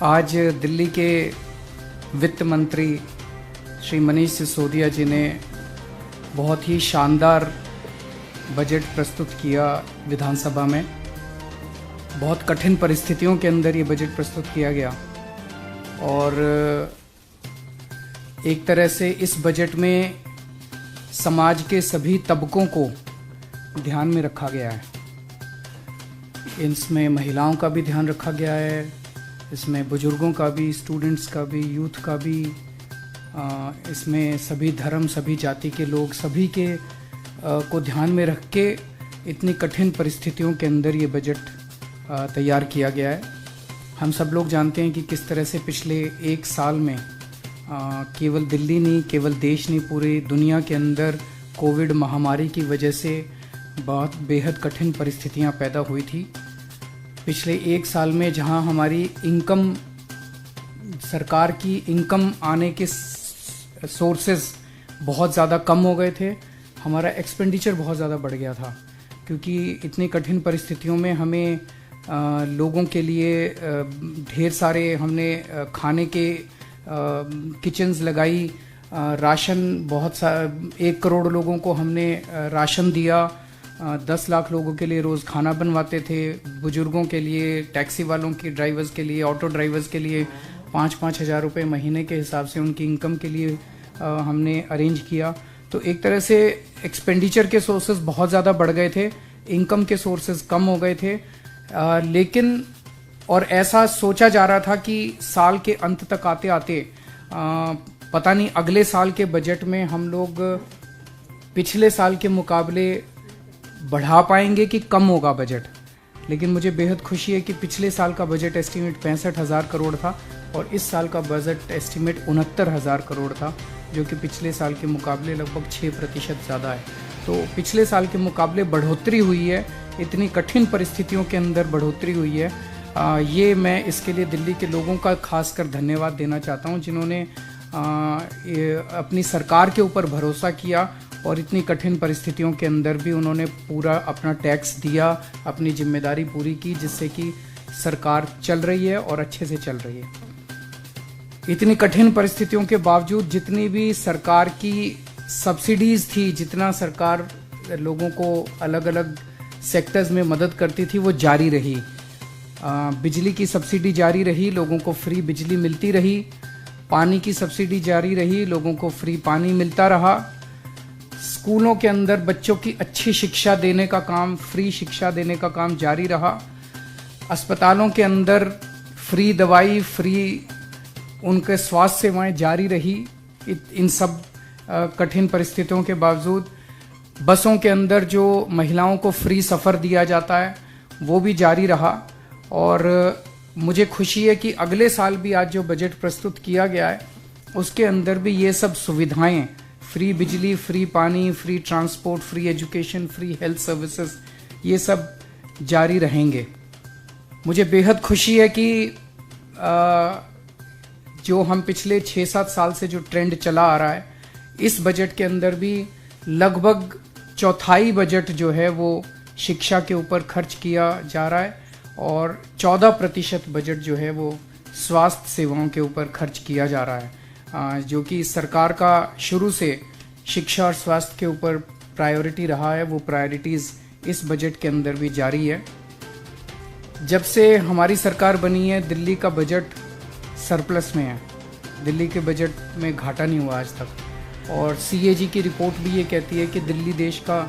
आज दिल्ली के वित्त मंत्री श्री मनीष सिसोदिया जी ने बहुत ही शानदार बजट प्रस्तुत किया विधानसभा में। बहुत कठिन परिस्थितियों के अंदर ये बजट प्रस्तुत किया गया और एक तरह से इस बजट में समाज के सभी तबकों को ध्यान में रखा गया है। इसमें महिलाओं का भी ध्यान रखा गया है, इसमें बुजुर्गों का भी, स्टूडेंट्स का भी, यूथ का भी, इसमें सभी धर्म, सभी जाति के लोग, सभी के को ध्यान में रख के इतनी कठिन परिस्थितियों के अंदर ये बजट तैयार किया गया है। हम सब लोग जानते हैं कि किस तरह से पिछले एक साल में केवल दिल्ली नहीं, केवल देश नहीं, पूरी दुनिया के अंदर कोविड महामारी की वजह से बहुत बेहद कठिन परिस्थितियां पैदा हुई थी। पिछले एक साल में जहां हमारी इनकम, सरकार की इनकम आने के सोर्सेज बहुत ज़्यादा कम हो गए थे, हमारा एक्सपेंडिचर बहुत ज़्यादा बढ़ गया था, क्योंकि इतनी कठिन परिस्थितियों में हमें लोगों के लिए ढेर सारे हमने खाने के किचन्स लगाई, राशन बहुत सा 1 करोड़ लोगों को हमने राशन दिया, 10 लाख लोगों के लिए रोज़ खाना बनवाते थे, बुजुर्गों के लिए, टैक्सी वालों के ड्राइवर्स के लिए, ऑटो ड्राइवर्स के लिए 5-5 हज़ार रुपये महीने के हिसाब से उनकी इनकम के लिए हमने अरेंज किया। तो एक तरह से एक्सपेंडिचर के सोर्सेज बहुत ज़्यादा बढ़ गए थे, इनकम के सोर्सेज कम हो गए थे, लेकिन और ऐसा सोचा जा रहा था कि साल के अंत तक आते आते पता नहीं अगले साल के बजट में हम लोग पिछले साल के मुकाबले बढ़ा पाएंगे कि कम होगा बजट। लेकिन मुझे बेहद खुशी है कि पिछले साल का बजट एस्टीमेट 65,000 करोड़ था और इस साल का बजट एस्टीमेट 69,000 करोड़ था, जो कि पिछले साल के मुकाबले लगभग 6% ज़्यादा है। तो पिछले साल के मुकाबले बढ़ोतरी हुई है, इतनी कठिन परिस्थितियों के अंदर बढ़ोतरी हुई है। ये मैं इसके लिए दिल्ली के लोगों का खासकर धन्यवाद देना चाहता हूँ, जिन्होंने अपनी सरकार के ऊपर भरोसा किया और इतनी कठिन परिस्थितियों के अंदर भी उन्होंने पूरा अपना टैक्स दिया, अपनी जिम्मेदारी पूरी की, जिससे कि सरकार चल रही है और अच्छे से चल रही है। इतनी कठिन परिस्थितियों के बावजूद जितनी भी सरकार की सब्सिडीज़ थी, जितना सरकार लोगों को अलग अलग सेक्टर्स में मदद करती थी, वो जारी रही। बिजली की सब्सिडी जारी रही, लोगों को फ्री बिजली मिलती रही, पानी की सब्सिडी जारी रही, लोगों को फ्री पानी मिलता रहा, स्कूलों के अंदर बच्चों की अच्छी शिक्षा देने का काम, फ्री शिक्षा देने का काम जारी रहा, अस्पतालों के अंदर फ्री दवाई, फ्री उनके स्वास्थ्य सेवाएं जारी रही। इन सब कठिन परिस्थितियों के बावजूद बसों के अंदर जो महिलाओं को फ्री सफ़र दिया जाता है वो भी जारी रहा। और मुझे खुशी है कि अगले साल भी आज जो बजट प्रस्तुत किया गया है उसके अंदर भी ये सब सुविधाएं, फ्री बिजली, फ्री पानी, free transport, free education, free health services, ये सब जारी रहेंगे। मुझे बेहद खुशी है कि जो हम पिछले 6-7 साल से जो ट्रेंड चला आ रहा है, इस बजट के अंदर भी लगभग चौथाई बजट जो है वो शिक्षा के ऊपर खर्च किया जा रहा है और 14% बजट जो है वो स्वास्थ्य सेवाओं के ऊपर खर्च किया जा रहा है, जो कि सरकार का शुरू से शिक्षा और स्वास्थ्य के ऊपर प्रायोरिटी रहा है। वो प्रायोरिटीज़ इस बजट के अंदर भी जारी है। जब से हमारी सरकार बनी है, दिल्ली का बजट सरप्लस में है, दिल्ली के बजट में घाटा नहीं हुआ आज तक। और CAG की रिपोर्ट भी ये कहती है कि दिल्ली देश का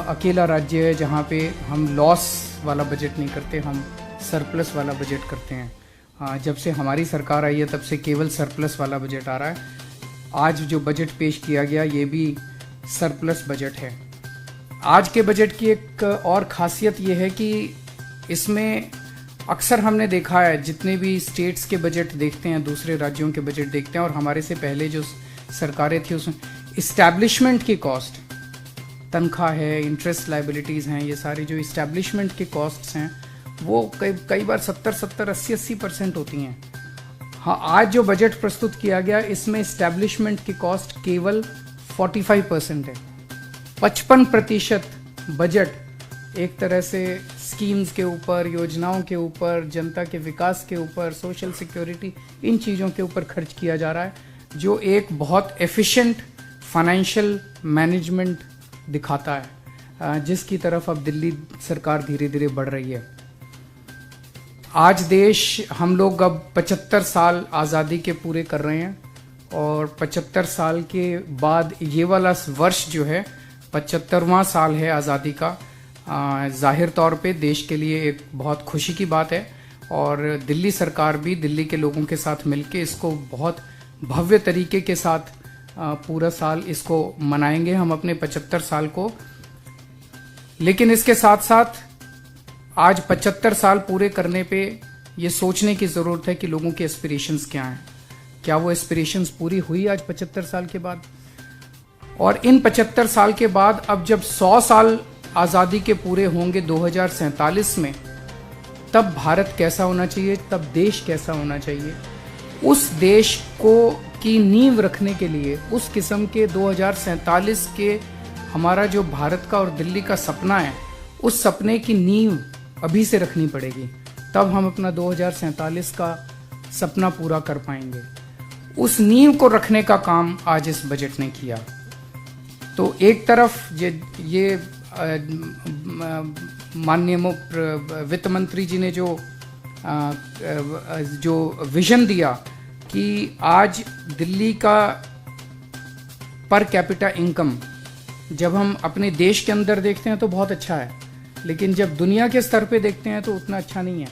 अकेला राज्य है जहाँ पे हम लॉस वाला बजट नहीं करते, हम सरप्लस वाला बजट करते हैं। जब से हमारी सरकार आई है तब से केवल सरप्लस वाला बजट आ रहा है। आज जो बजट पेश किया गया ये भी सरप्लस बजट है। आज के बजट की एक और ख़ासियत ये है कि इसमें अक्सर हमने देखा है, जितने भी स्टेट्स के बजट देखते हैं, दूसरे राज्यों के बजट देखते हैं और हमारे से पहले जो सरकारें थी उसमें इस्टेब्लिशमेंट की कॉस्ट, तनख्वाह है, इंटरेस्ट लाइबिलिटीज़ हैं, ये सारी जो इस्टेब्लिशमेंट की कॉस्ट्स हैं वो कई बार 70-70, 80-80% होती हैं। हाँ, आज जो बजट प्रस्तुत किया गया इसमें इस्टेब्लिशमेंट की कॉस्ट केवल 45% है। 55% बजट एक तरह से स्कीम्स के ऊपर, योजनाओं के ऊपर, जनता के विकास के ऊपर, सोशल सिक्योरिटी, इन चीज़ों के ऊपर खर्च किया जा रहा है, जो एक बहुत एफिशिएंट फाइनेंशियल मैनेजमेंट दिखाता है, जिसकी तरफ अब दिल्ली सरकार धीरे धीरे बढ़ रही है। आज देश, हम लोग अब 75 साल आज़ादी के पूरे कर रहे हैं और 75 साल के बाद ये वाला वर्ष जो है 75वां साल है आज़ादी का। जाहिर तौर पे देश के लिए एक बहुत खुशी की बात है और दिल्ली सरकार भी दिल्ली के लोगों के साथ मिलके इसको बहुत भव्य तरीके के साथ पूरा साल इसको मनाएंगे हम अपने 75 साल को। लेकिन इसके साथ साथ आज 75 साल पूरे करने पे ये सोचने की ज़रूरत है कि लोगों के एस्पिरेशंस क्या हैं, क्या वो एस्पिरेशंस पूरी हुई आज 75 साल के बाद। और इन 75 साल के बाद अब जब 100 साल आज़ादी के पूरे होंगे 2047 में, तब भारत कैसा होना चाहिए, तब देश कैसा होना चाहिए, उस देश को की नींव रखने के लिए उस किस्म के 2047 के हमारा जो भारत का और दिल्ली का सपना है, उस सपने की नींव अभी से रखनी पड़ेगी, तब हम अपना 2047 का सपना पूरा कर पाएंगे। उस नींव को रखने का काम आज इस बजट ने किया। तो एक तरफ ये माननीय वित्त मंत्री जी ने जो विजन दिया कि आज दिल्ली का पर कैपिटा इनकम जब हम अपने देश के अंदर देखते हैं तो बहुत अच्छा है, लेकिन जब दुनिया के स्तर पे देखते हैं तो उतना अच्छा नहीं है।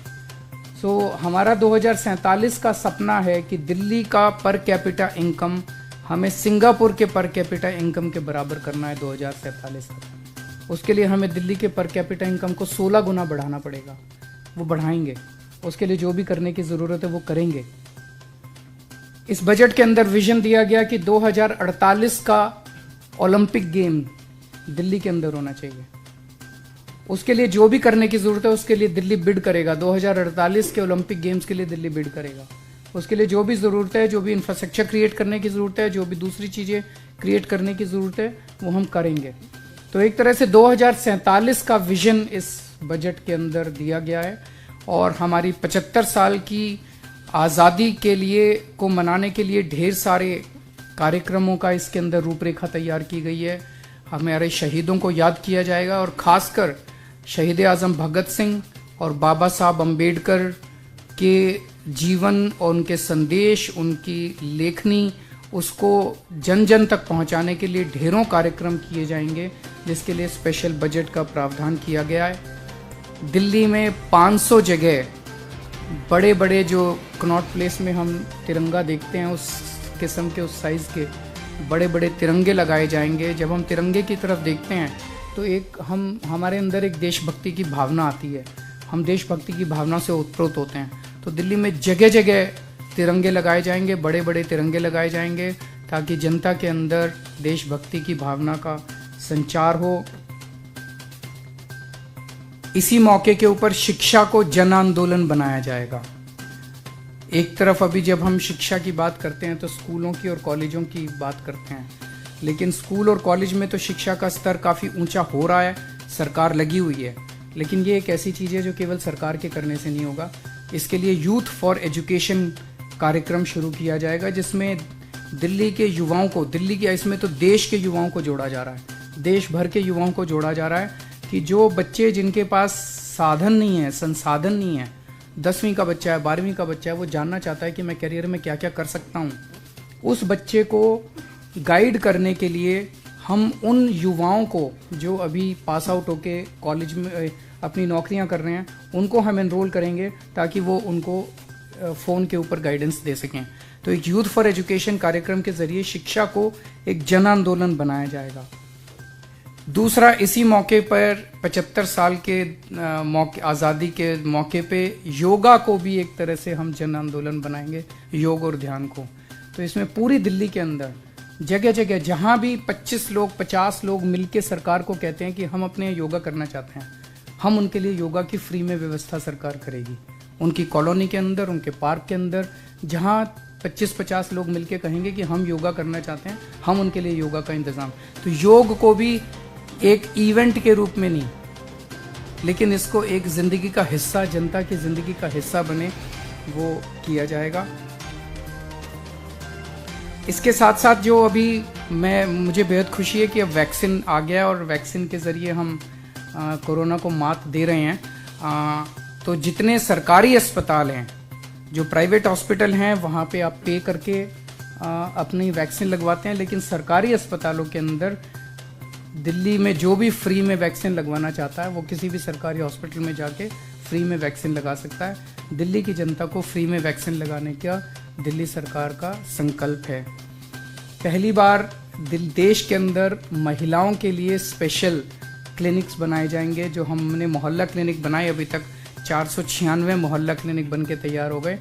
सो हमारा 2047 का सपना है कि दिल्ली का पर कैपिटा इनकम हमें सिंगापुर के पर कैपिटा इनकम के बराबर करना है 2047 तक। उसके लिए हमें दिल्ली के पर कैपिटा इनकम को 16 गुना बढ़ाना पड़ेगा। वो बढ़ाएंगे, उसके लिए जो भी करने की ज़रूरत है वो करेंगे। इस बजट के अंदर विजन दिया गया कि 2048 का ओलंपिक गेम दिल्ली के अंदर होना चाहिए। उसके लिए जो भी करने की ज़रूरत है उसके लिए दिल्ली बिड करेगा। 2048 के ओलंपिक गेम्स के लिए दिल्ली बिड करेगा। उसके लिए जो भी ज़रूरत है, जो भी इंफ्रास्ट्रक्चर क्रिएट करने की ज़रूरत है, जो भी दूसरी चीज़ें क्रिएट करने की ज़रूरत है, वो हम करेंगे। तो एक तरह से 2047 का विजन इस बजट के अंदर दिया गया है और हमारी 75 साल की आज़ादी के लिए को मनाने के लिए ढेर सारे कार्यक्रमों का इसके अंदर रूपरेखा तैयार की गई है। हमारे शहीदों को याद किया जाएगा और ख़ासकर शहीद आज़म भगत सिंह और बाबा साहब अम्बेडकर के जीवन और उनके संदेश, उनकी लेखनी, उसको जन जन तक पहुंचाने के लिए ढेरों कार्यक्रम किए जाएंगे, जिसके लिए स्पेशल बजट का प्रावधान किया गया है। दिल्ली में 500 जगह बड़े बड़े जो कनॉट प्लेस में हम तिरंगा देखते हैं उस किस्म के, उस साइज़ के बड़े बड़े तिरंगे लगाए जाएंगे। जब हम तिरंगे की तरफ देखते हैं तो एक हमारे अंदर एक देशभक्ति की भावना आती है, हम देशभक्ति की भावना से उत्प्रोत होते हैं। तो दिल्ली में जगह जगह तिरंगे लगाए जाएंगे, बड़े बड़े तिरंगे लगाए जाएंगे, ताकि जनता के अंदर देशभक्ति की भावना का संचार हो। इसी मौके के ऊपर शिक्षा को जन आंदोलन बनाया जाएगा। एक तरफ अभी जब हम शिक्षा की बात करते हैं तो स्कूलों की और कॉलेजों की बात करते हैं, लेकिन स्कूल और कॉलेज में तो शिक्षा का स्तर काफ़ी ऊंचा हो रहा है, सरकार लगी हुई है। लेकिन ये एक ऐसी चीज़ है जो केवल सरकार के करने से नहीं होगा। इसके लिए यूथ फॉर एजुकेशन कार्यक्रम शुरू किया जाएगा, जिसमें दिल्ली के युवाओं को, दिल्ली के इसमें तो देश के युवाओं को जोड़ा जा रहा है, देश भर के युवाओं को जोड़ा जा रहा है कि जो बच्चे जिनके पास साधन नहीं है, संसाधन नहीं है, 10वीं का बच्चा है, 12वीं का बच्चा है, वो जानना चाहता है कि मैं करियर में क्या क्या कर सकता हूँ, उस बच्चे को गाइड करने के लिए हम उन युवाओं को जो अभी पास आउट होके कॉलेज में अपनी नौकरियां कर रहे हैं, उनको हम एनरोल करेंगे ताकि वो उनको फ़ोन के ऊपर गाइडेंस दे सकें। तो एक यूथ फॉर एजुकेशन कार्यक्रम के ज़रिए शिक्षा को एक जन आंदोलन बनाया जाएगा। दूसरा, इसी मौके पर 75 साल के मौके, आज़ादी के मौके पे योगा को भी एक तरह से हम जन आंदोलन बनाएंगे, योग और ध्यान को। तो इसमें पूरी दिल्ली के अंदर जगह जगह जहाँ भी 25 लोग 50 लोग मिलके सरकार को कहते हैं कि हम अपने योगा करना चाहते हैं, हम उनके लिए योगा की फ्री में व्यवस्था सरकार करेगी। उनकी कॉलोनी के अंदर, उनके पार्क के अंदर, जहाँ 25-50 लोग मिलके कहेंगे कि हम योगा करना चाहते हैं, हम उनके लिए योगा का इंतज़ाम। तो योग को भी एक इवेंट के रूप में नहीं, लेकिन इसको एक ज़िंदगी का हिस्सा, जनता की ज़िंदगी का हिस्सा बने, वो किया जाएगा। इसके साथ साथ जो अभी मुझे बेहद खुशी है कि अब वैक्सीन आ गया और वैक्सीन के ज़रिए हम कोरोना को मात दे रहे हैं। तो जितने सरकारी अस्पताल हैं, जो प्राइवेट हॉस्पिटल हैं, वहाँ पे आप पे करके अपनी वैक्सीन लगवाते हैं, लेकिन सरकारी अस्पतालों के अंदर दिल्ली में जो भी फ्री में वैक्सीन लगवाना चाहता है वो किसी भी सरकारी हॉस्पिटल में जाके फ्री में वैक्सीन लगा सकता है। दिल्ली की जनता को फ्री में वैक्सीन लगाने का दिल्ली सरकार का संकल्प है। पहली बार देश के अंदर महिलाओं के लिए स्पेशल क्लिनिक्स बनाए जाएंगे। जो हमने मोहल्ला क्लिनिक बनाए, अभी तक 496 मोहल्ला क्लिनिक बन के तैयार हो गए।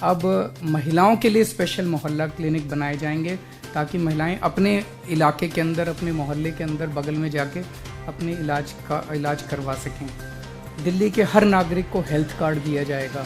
अब महिलाओं के लिए स्पेशल मोहल्ला क्लिनिक बनाए जाएंगे ताकि महिलाएं अपने इलाके के अंदर, अपने मोहल्ले के अंदर, बगल में जाके अपने इलाज करवा सकें। दिल्ली के हर नागरिक को हेल्थ कार्ड दिया जाएगा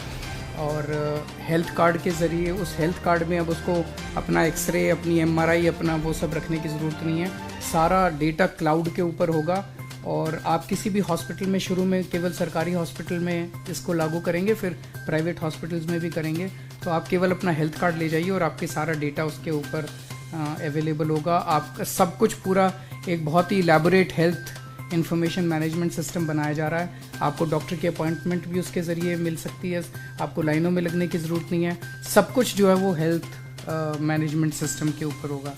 और हेल्थ कार्ड के ज़रिए, उस हेल्थ कार्ड में अब उसको अपना एक्सरे, अपनी MRI, अपना वो सब रखने की ज़रूरत नहीं है। सारा डेटा क्लाउड के ऊपर होगा और आप किसी भी हॉस्पिटल में, शुरू में केवल सरकारी हॉस्पिटल में इसको लागू करेंगे, फिर प्राइवेट हॉस्पिटल्स में भी करेंगे। तो आप केवल अपना हेल्थ कार्ड ले जाइए और आपके सारा डेटा उसके ऊपर अवेलेबल होगा। आपका सब कुछ पूरा एक बहुत ही elaborate health information management system बनाया जा रहा है। आपको डॉक्टर की अपॉइंटमेंट भी उसके ज़रिए मिल सकती है, आपको लाइनों में लगने की ज़रूरत नहीं है। सब कुछ जो है वो हेल्थ मैनेजमेंट सिस्टम के ऊपर होगा।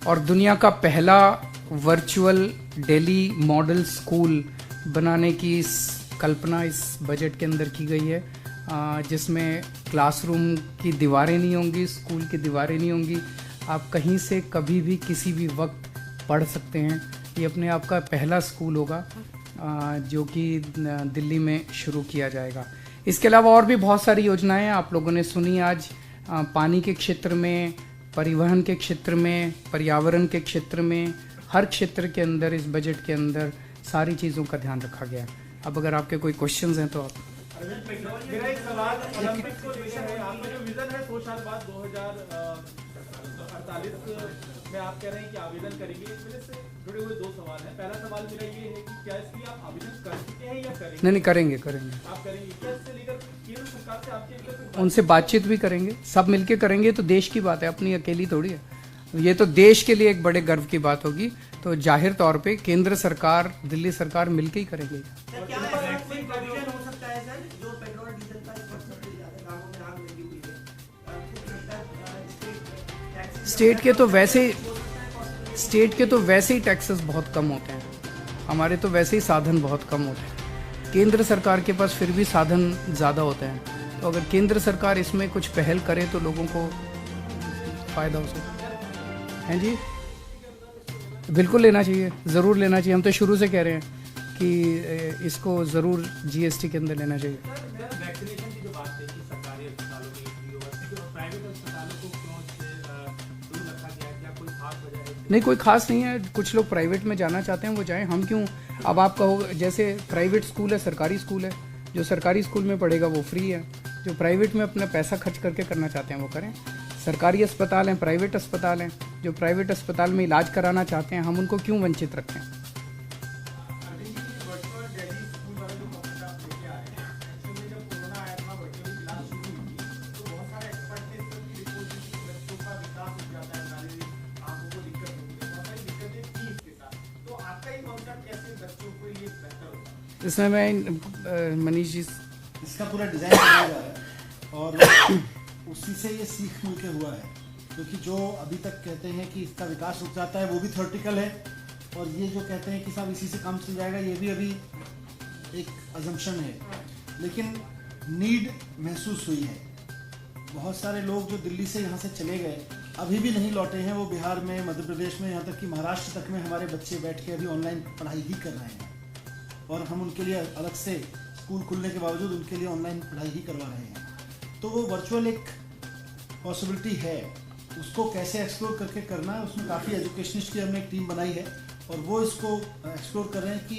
और दुनिया का पहला वर्चुअल दिल्ली मॉडल स्कूल बनाने की कल्पना इस बजट के अंदर की गई है, जिसमें क्लासरूम की दीवारें नहीं होंगी, स्कूल की दीवारें नहीं होंगी। आप कहीं से कभी भी किसी भी वक्त पढ़ सकते हैं। ये अपने आप का पहला स्कूल होगा जो कि दिल्ली में शुरू किया जाएगा। इसके अलावा और भी बहुत सारी योजनाएं आप लोगों ने सुनी आज। पानी के क्षेत्र में, परिवहन के क्षेत्र में, पर्यावरण के क्षेत्र में, हर क्षेत्र के अंदर इस बजट के अंदर सारी चीज़ों का ध्यान रखा गया है। अब अगर आपके कोई क्वेश्चंस हैं तो आप। मेरा एक सवाल ओलंपिक्स को लेकर है। आपका जो विजन है 100 साल बाद 2048 में आप कह रहे हैं कि आवेदन करेंगे, इसमें से जुड़े हुए 2 सवाल हैं। पहला सवाल मेरा ये है कि क्या इसके लिए आप आवेदन कर चुके हैं या करेंगे? नहीं, करेंगे। आप करेंगे क्या? इससे लेकर केंद्र सरकार से आपके लेकर उनसे बातचीत भी करेंगे, सब मिलके करेंगे। तो देश की बात है, अपनी अकेली थोड़ी है। ये तो देश के लिए एक बड़े गर्व की बात होगी। तो जाहिर तौर पे केंद्र सरकार, दिल्ली सरकार मिलके ही करेंगे। स्टेट के तो वैसे ही टैक्सेस बहुत कम होते हैं, हमारे तो वैसे ही साधन बहुत कम होते हैं। केंद्र सरकार के पास फिर भी साधन ज़्यादा होते हैं। तो अगर केंद्र सरकार इसमें कुछ पहल करे तो लोगों को फ़ायदा हो सकता है। जी बिल्कुल लेना चाहिए, ज़रूर लेना चाहिए। हम तो शुरू से कह रहे हैं कि इसको ज़रूर GST के अंदर लेना चाहिए। वैक्सीनेशन की जो बात है कि सरकारी अस्पतालों में प्राइवेट अस्पतालों को क्यों दूर रखा गया, क्या कोई खास वजह है? नहीं, कोई खास नहीं है। कुछ लोग प्राइवेट में जाना चाहते हैं, वो जाएं, हम क्यों। अब आप कहो, जैसे प्राइवेट स्कूल है, सरकारी स्कूल है। जो सरकारी स्कूल में पढ़ेगा वो फ्री है। जो प्राइवेट में अपना पैसा खर्च करके करना चाहते हैं वो करें। सरकारी अस्पताल हैं, प्राइवेट अस्पताल हैं। जो प्राइवेट अस्पताल में इलाज कराना चाहते हैं, हम उनको क्यों वंचित रखें। इसमें मैं मनीष जी, इसका पूरा डिज़ाइन बनाया जा रहा है और उसी से ये सीख मिल के हुआ है। क्योंकि जो अभी तक कहते हैं कि इसका विकास रुक जाता है, वो भी थ्योरेटिकल है। और ये जो कहते हैं कि साहब इसी से काम चल जाएगा, ये भी अभी एक अजम्पशन है। लेकिन नीड महसूस हुई है। बहुत सारे लोग जो दिल्ली से यहाँ से चले गए, अभी भी नहीं लौटे हैं। वो बिहार में, मध्य प्रदेश में, यहाँ तक कि महाराष्ट्र तक में हमारे बच्चे बैठ के अभी ऑनलाइन पढ़ाई ही कर रहे हैं। और हम उनके लिए अलग से स्कूल खुलने के बावजूद उनके लिए ऑनलाइन पढ़ाई ही करवा रहे हैं। तो वो वर्चुअल एक पॉसिबिलिटी है, उसको कैसे एक्सप्लोर करके करना है, उसमें काफ़ी एजुकेशनिस्ट की हमने एक टीम बनाई है और वो इसको एक्सप्लोर कर रहे हैं कि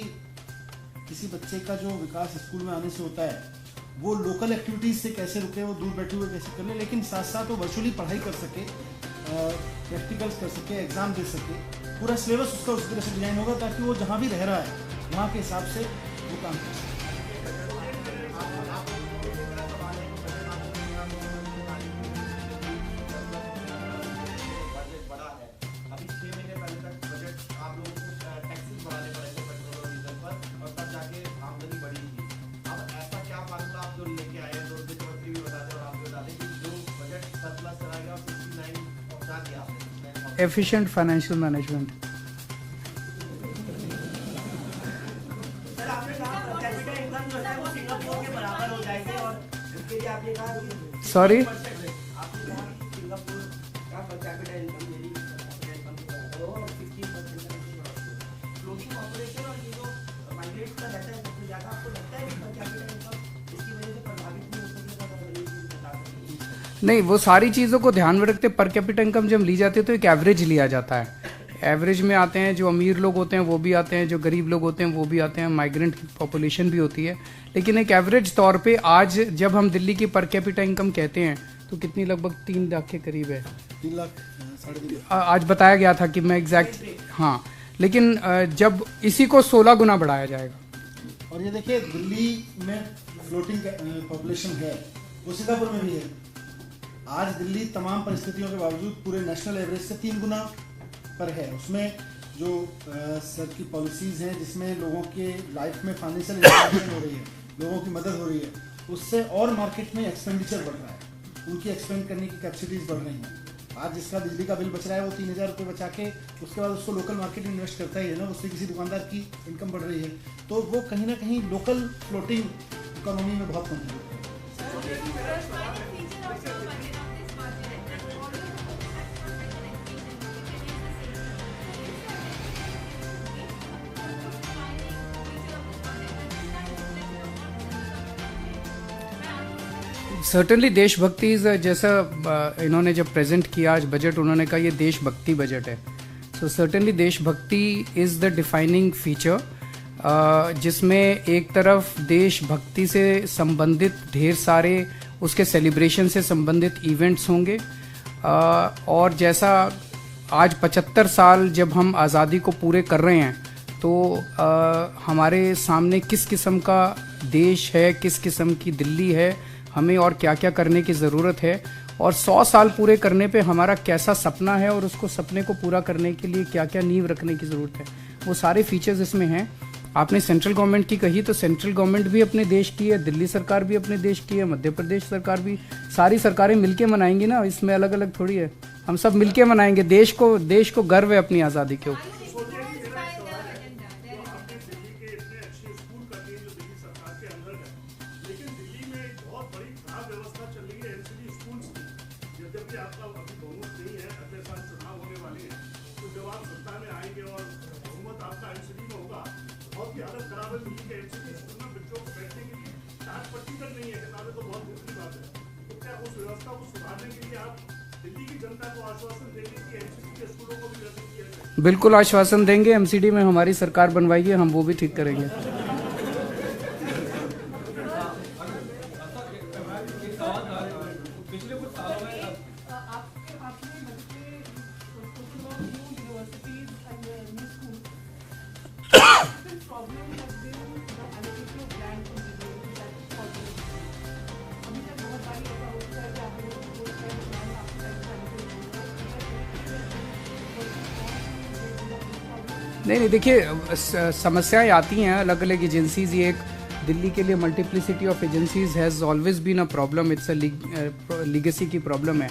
किसी बच्चे का जो विकास स्कूल में आने से होता है वो लोकल एक्टिविटीज़ से कैसे रुके, वो दूर बैठे हुए कैसे कर ले, लेकिन साथ साथ वो वर्चुअली पढ़ाई कर सके, प्रैक्टिकल्स कर सके, एग्ज़ाम दे सके। पूरा सिलेबस उसका उस तरह से डिजाइन होगा ताकि वो जहाँ भी रह रहा है वहाँ के हिसाब से वो काम कर सकते हैं। बजट बड़ा है, अभी 6 महीने पहले तक बजट आप लोगों को टैक्सेस बढ़ाने पड़े थे पेट्रोल और डीजल पर, और तब जाके आमदनी बढ़ी थी। अब ऐसा क्या फार्मूला आप जो लेके आए हैं, जो वित्त मंत्री भी बताते हैं और आप भी बताते हैं कि जो बजट सरप्लस चलाएगा 69 पहुंचा दिया आपने 69। Efficient financial management. सर आपने कहा पर कैपिटा इनकम जो है वो सिंगापुर के बराबर हो जाएगी, और इसके लिए आपने कहा कि सॉरी, आपने कहा कि सिंगापुर का पर कैपिटा इनकम मेरी कैपिटा इनकम के बराबर हो और 60% फ्लोटिंग पॉपुलेशन और ये जो माइग्रेट का रहता है सबसे ज़्यादा, आपको लगता है कि पर कैपिटा इनकम इसकी वजह से प्रभावित नहीं हो सकती? अगर ये चीज़ बता सकते। नहीं, वो सारी चीज़ों को ध्यान में रखते पर कैपिटा इनकम जब ली जाती है तो एक एवरेज लिया जाता है। एवरेज में आते हैं जो अमीर लोग होते हैं वो भी आते हैं, जो गरीब लोग होते हैं वो भी आते हैं, माइग्रेंट पॉपुलेशन भी होती है। लेकिन एक एवरेज तौर पे आज जब हम दिल्ली की पर कैपिटा इनकम कहते हैं तो कितनी, लगभग 3 लाख के करीब है। 3 लाख 3.5 आज बताया गया था कि मैं एग्जैक्ट, हाँ, लेकिन जब इसी को 16 गुना बढ़ाया जाएगा। और ये देखिए दिल्ली में फ्लोटिंग पॉपुलेशन है, वो सिंगापुर में भी है। आज दिल्ली तमाम परिस्थितियों के बावजूद पूरे नेशनल एवरेज से 3 गुना पर है। उसमें जो सर की पॉलिसीज़ हैं जिसमें लोगों के लाइफ में फाइनेंशियल इंटरवेंशन हो रही है, लोगों की मदद हो रही है, उससे और मार्केट में एक्सपेंडिचर बढ़ रहा है, उनकी एक्सपेंड करने की कैपेसिटीज़ बढ़ रही हैं। आज जिसका बिजली का बिल बच रहा है वो 3000 रुपये बचा के उसके बाद उसको लोकल मार्केट में इन्वेस्ट करता ही है ना, उससे किसी दुकानदार की इनकम बढ़ रही है, तो वो कहीं ना कहीं लोकल फ्लोटिंग इकोनॉमी में बहुत कंट्रीब्यूट है। सर्टनली देशभक्ति जैसा इन्होंने जब प्रेजेंट किया आज बजट, उन्होंने कहा ये देशभक्ति बजट है। सो सर्टनली देशभक्ति इज़ द डिफाइनिंग फीचर, जिसमें एक तरफ देशभक्ति से संबंधित ढेर सारे उसके सेलिब्रेशन से संबंधित इवेंट्स होंगे, और जैसा आज 75 साल जब हम आज़ादी को पूरे कर रहे हैं तो हमारे सामने किस किस्म का देश है, किस किस्म की दिल्ली है, हमें और क्या क्या करने की ज़रूरत है, और 100 साल पूरे करने पे हमारा कैसा सपना है और उसको सपने को पूरा करने के लिए क्या क्या नींव रखने की ज़रूरत है, वो सारे फीचर्स इसमें हैं। आपने सेंट्रल गवर्नमेंट की कही तो सेंट्रल गवर्नमेंट भी अपने देश की है, दिल्ली सरकार भी अपने देश की है, मध्य प्रदेश सरकार भी, सारी सरकारें मिलके मनाएंगी ना, इसमें अलग अलग थोड़ी है, हम सब मिलके मनाएंगे। देश को गर्व है अपनी आज़ादी के ऊपर। बिल्कुल आश्वासन देंगे, एमसीडी में हमारी सरकार बनवाइए, हम वो भी ठीक करेंगे। नहीं, देखिए समस्याएं आती हैं, अलग अलग एजेंसीज, ये एक दिल्ली के लिए multiplicity of agencies has always been a problem, it's a legacy की प्रॉब्लम है।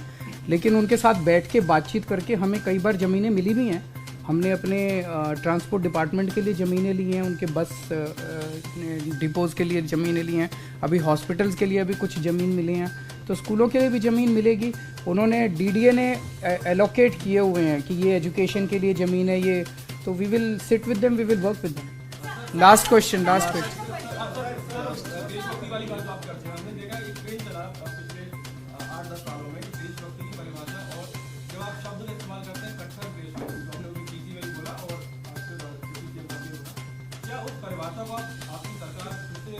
लेकिन उनके साथ बैठ के बातचीत करके हमें कई बार ज़मीनें मिली भी हैं। हमने अपने ट्रांसपोर्ट डिपार्टमेंट के लिए ज़मीनें ली हैं, उनके बस डिपोज़ के लिए ज़मीनें ली हैं, अभी हॉस्पिटल्स के लिए अभी कुछ ज़मीन मिली हैं, तो स्कूलों के लिए भी ज़मीन मिलेगी। उन्होंने डीडीए ने एलोकेट किए हुए हैं कि ये एजुकेशन के लिए ज़मीन है, ये, तो we will sit with them, we will work with them. Last question. देशभक्ति वाली बात आप करते हैं, हमने देखा एक ट्रेंड चला पिछले 8-10 सालों में देशभक्ति की परिभाषा, और जब आप शब्द का इस्तेमाल करते हैं कट्टर देशभक्ति, तो हमने उनकी पीसी में भी बोला और आपके बोला, क्या उस परिभाषा को आपकी सरकार फिर से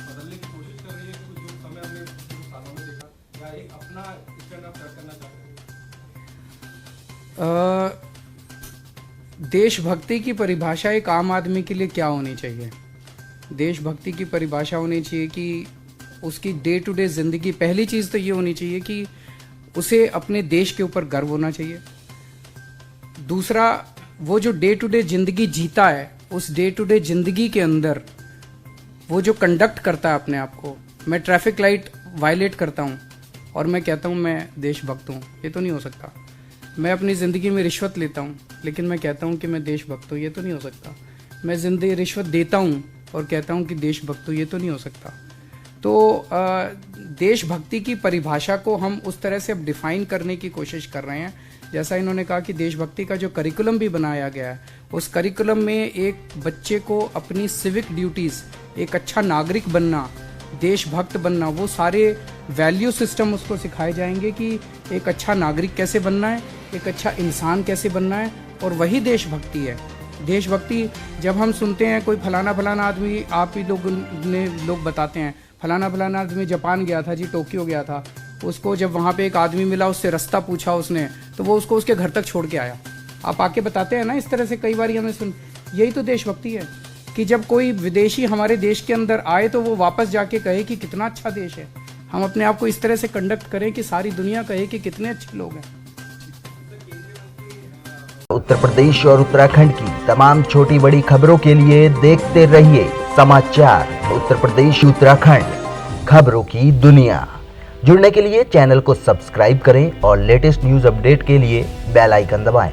बदलने की कोशिश कर रही है, क्योंकि जो समय हमने कुछ सालों में देखा, या एक अपना स्टैंड अप सेट करना चाहते हैं? देशभक्ति की परिभाषा एक आम आदमी के लिए क्या होनी चाहिए? देशभक्ति की परिभाषा होनी चाहिए कि उसकी डे टू डे ज़िंदगी, पहली चीज़ तो ये होनी चाहिए कि उसे अपने देश के ऊपर गर्व होना चाहिए। दूसरा, वो जो डे टू डे ज़िंदगी जीता है, उस डे टू डे ज़िंदगी के अंदर वो जो कंडक्ट करता है अपने आप को, मैं ट्रैफिक लाइट वायलेट करता हूँ और मैं कहता हूँ मैं देशभक्त हूँ, ये तो नहीं हो सकता। मैं अपनी ज़िंदगी में रिश्वत लेता हूँ लेकिन मैं कहता हूँ कि मैं देशभक्त हूँ, ये तो नहीं हो सकता। मैं ज़िंदगी रिश्वत देता हूँ और कहता हूँ कि देशभक्त हूँ, ये तो नहीं हो सकता। तो देशभक्ति की परिभाषा को हम उस तरह से अब डिफ़ाइन करने की कोशिश कर रहे हैं। जैसा इन्होंने कहा कि देशभक्ति का जो करिकुलम भी बनाया गया है, उस करिकुलम में एक बच्चे को अपनी सिविक ड्यूटीज़, एक अच्छा नागरिक बनना, देशभक्त बनना, वो सारे वैल्यू सिस्टम उसको सिखाए जाएंगे कि एक अच्छा नागरिक कैसे बनना है, एक अच्छा इंसान कैसे बनना है, और वही देशभक्ति है। देशभक्ति जब हम सुनते हैं कोई फलाना फलाना आदमी, आप ही लोग बताते हैं फलाना फलाना आदमी जापान गया था जी, टोक्यो गया था, उसको जब वहाँ पे एक आदमी मिला, उससे रास्ता पूछा उसने, तो वो उसको उसके घर तक छोड़ के आया। आप आके बताते हैं ना इस तरह से, कई बार हमें सुन, यही तो देशभक्ति है कि जब कोई विदेशी हमारे देश के अंदर आए तो वो वापस जाके कहे कि कितना अच्छा देश है। हम अपने आप को इस तरह से कंडक्ट करें कि सारी दुनिया कहे कि कितने अच्छे लोग हैं। उत्तर प्रदेश और उत्तराखंड की तमाम छोटी बड़ी खबरों के लिए देखते रहिए समाचार उत्तर प्रदेश उत्तराखंड, खबरों की दुनिया। जुड़ने के लिए चैनल को सब्सक्राइब करें और लेटेस्ट न्यूज अपडेट के लिए बेल आइकन दबाएं।